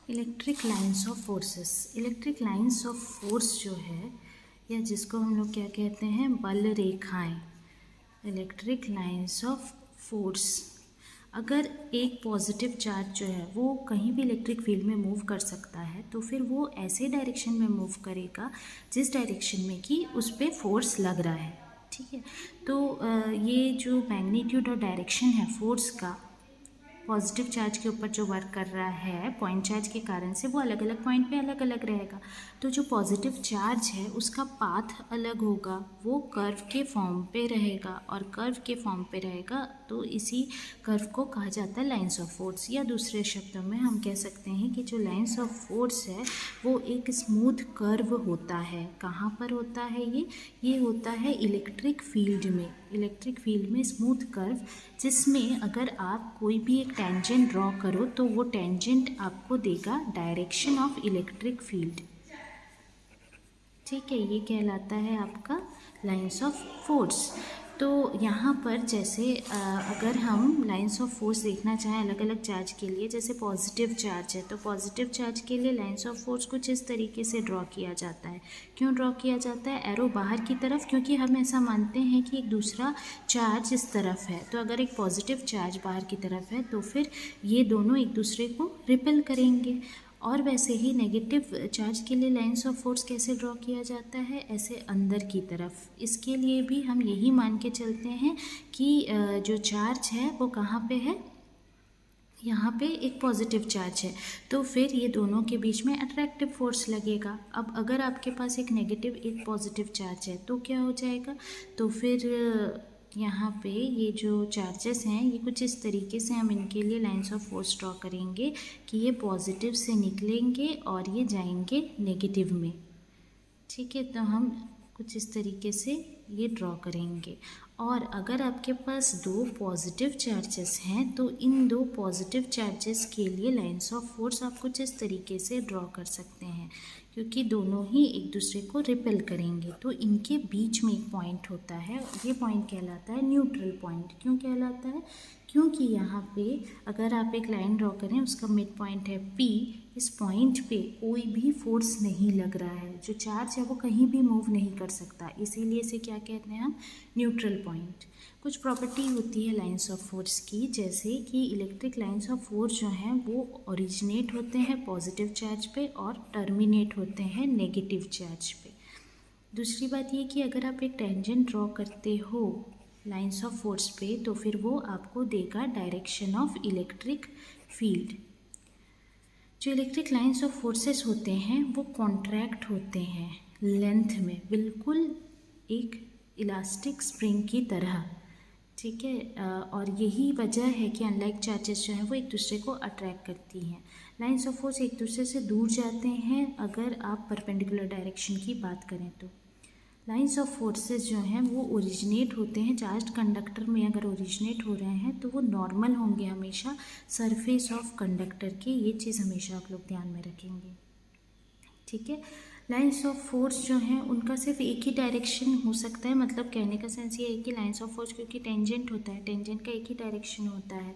Electric lines of forces. Electric lines of force जो है, या जिसको हम लोग क्या कहते हैं, बल रेखाएं। इलेक्ट्रिक लाइंस ऑफ फोर्स, अगर एक पॉजिटिव चार्ज जो है वो कहीं भी इलेक्ट्रिक फील्ड में मूव कर सकता है, तो फिर वो ऐसे डायरेक्शन में मूव करेगा जिस डायरेक्शन में कि उस पर फोर्स लग रहा है। ठीक है, तो ये जो मैग्नीट्यूड और डायरेक्शन है फोर्स का, पॉजिटिव चार्ज के ऊपर जो वर्क कर रहा है पॉइंट चार्ज के कारण से, वो अलग अलग पॉइंट पे अलग अलग रहेगा। तो जो पॉजिटिव चार्ज है उसका पाथ अलग होगा, वो कर्व के फॉर्म पे रहेगा, और कर्व के फॉर्म पे रहेगा तो इसी कर्व को कहा जाता है लाइंस ऑफ फोर्स। या दूसरे शब्दों में हम कह सकते हैं कि जो लाइंस ऑफ फोर्स है वो एक स्मूथ कर्व होता है। कहाँ पर होता है ये होता है इलेक्ट्रिक फील्ड में। इलेक्ट्रिक फील्ड में स्मूथ कर्व, जिसमें अगर आप कोई भी एक टेंजेंट ड्रॉ करो तो वो टेंजेंट आपको देगा डायरेक्शन ऑफ इलेक्ट्रिक फील्ड। ठीक है, ये कहलाता है आपका लाइंस ऑफ फोर्स। तो यहाँ पर जैसे अगर हम लाइंस ऑफ फोर्स देखना चाहें अलग अलग चार्ज के लिए, जैसे पॉजिटिव चार्ज है तो पॉजिटिव चार्ज के लिए लाइंस ऑफ फोर्स कुछ इस तरीके से ड्रॉ किया जाता है। क्यों ड्रॉ किया जाता है? एरो बाहर की तरफ, क्योंकि हम ऐसा मानते हैं कि एक दूसरा चार्ज इस तरफ है, तो अगर एक पॉजिटिव चार्ज बाहर की तरफ है तो फिर ये दोनों एक दूसरे को रिपेल करेंगे। और वैसे ही नेगेटिव चार्ज के लिए लाइंस ऑफ फोर्स कैसे ड्रॉ किया जाता है? ऐसे अंदर की तरफ। इसके लिए भी हम यही मान के चलते हैं कि जो चार्ज है वो कहाँ पे है, यहाँ पे एक पॉजिटिव चार्ज है, तो फिर ये दोनों के बीच में अट्रैक्टिव फोर्स लगेगा। अब अगर आपके पास एक नेगेटिव एक पॉजिटिव चार्ज है तो क्या हो जाएगा, तो फिर यहाँ पे ये जो चार्जेस हैं ये कुछ इस तरीके से हम इनके लिए लाइंस ऑफ फोर्स ड्रॉ करेंगे कि ये पॉजिटिव से निकलेंगे और ये जाएंगे नेगेटिव में। ठीक है, तो हम कुछ इस तरीके से ये ड्रॉ करेंगे। और अगर आपके पास दो पॉजिटिव चार्जेस हैं तो इन दो पॉजिटिव चार्जेस के लिए लाइंस ऑफ फोर्स आप कुछ इस तरीके से ड्रॉ कर सकते हैं, क्योंकि दोनों ही एक दूसरे को रिपेल करेंगे। तो इनके बीच में एक पॉइंट होता है, ये पॉइंट कहलाता है न्यूट्रल पॉइंट। क्यों कहलाता है? क्योंकि यहाँ पे अगर आप एक लाइन ड्रॉ करें, उसका मिड पॉइंट है P, इस पॉइंट पे कोई भी फोर्स नहीं लग रहा है, जो चार्ज है वो कहीं भी मूव नहीं कर सकता, इसीलिए इसे क्या कहते हैं हम, न्यूट्रल पॉइंट। कुछ प्रॉपर्टी होती है लाइंस ऑफ फोर्स की, जैसे कि इलेक्ट्रिक लाइंस ऑफ फोर्स जो हैं वो ओरिजिनेट होते हैं पॉजिटिव चार्ज पे और टर्मिनेट होते हैं नेगेटिव चार्ज पे। दूसरी बात ये कि अगर आप एक टेंजेंट ड्रॉ करते हो लाइंस ऑफ फोर्स पे तो फिर वो आपको देगा डायरेक्शन ऑफ इलेक्ट्रिक फील्ड। जो इलेक्ट्रिक लाइंस ऑफ फोर्सेस होते हैं वो कॉन्ट्रैक्ट होते हैं लेंथ में, बिल्कुल एक इलास्टिक स्प्रिंग की तरह। ठीक है, और यही वजह है कि अनलाइक चार्जेस जो हैं वो एक दूसरे को अट्रैक्ट करती हैं। लाइंस ऑफ फोर्स एक दूसरे से दूर जाते हैं अगर आप परपेंडिकुलर डायरेक्शन की बात करें तो। लाइंस ऑफ फोर्सेस जो हैं वो ओरिजिनेट होते हैं चार्ज कंडक्टर में, अगर ओरिजिनेट हो रहे हैं तो वो नॉर्मल होंगे हमेशा सरफेस ऑफ कंडक्टर के, ये चीज़ हमेशा आप लोग ध्यान में रखेंगे। ठीक है, लाइंस ऑफ फोर्स जो हैं उनका सिर्फ एक ही डायरेक्शन हो सकता है, मतलब कहने का सेंस ये है कि लाइंस ऑफ फोर्स, क्योंकि टेंजेंट होता है, टेंजेंट का एक ही डायरेक्शन होता है।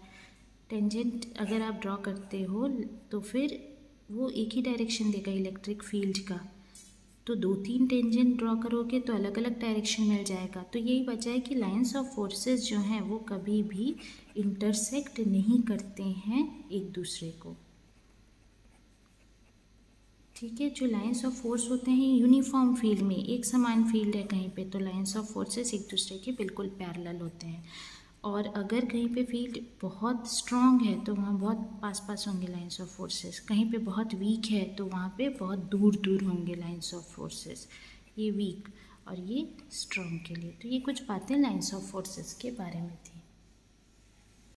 टेंजेंट अगर आप ड्रॉ करते हो तो फिर वो एक ही डायरेक्शन देगा इलेक्ट्रिक फील्ड का, तो दो तीन टेंजेंट ड्रॉ करोगे तो अलग अलग डायरेक्शन मिल जाएगा। तो यही वजह है कि लाइंस ऑफ फोर्सेस जो हैं वो कभी भी इंटरसेक्ट नहीं करते हैं एक दूसरे को। ठीक है, जो लाइंस ऑफ फोर्स होते हैं यूनिफॉर्म फील्ड में, एक समान फील्ड है कहीं पे, तो लाइंस ऑफ फोर्सेस एक दूसरे के बिल्कुल पैरेलल होते हैं। और अगर कहीं पे फील्ड बहुत स्ट्रॉन्ग है तो वहाँ बहुत पास पास होंगे लाइंस ऑफ फोर्सेस, कहीं पे बहुत वीक है तो वहाँ पे बहुत दूर दूर होंगे लाइंस ऑफ फोर्सेस। ये वीक और ये स्ट्रॉन्ग के लिए। तो ये कुछ बातें लाइंस ऑफ फोर्सेस के बारे में थी।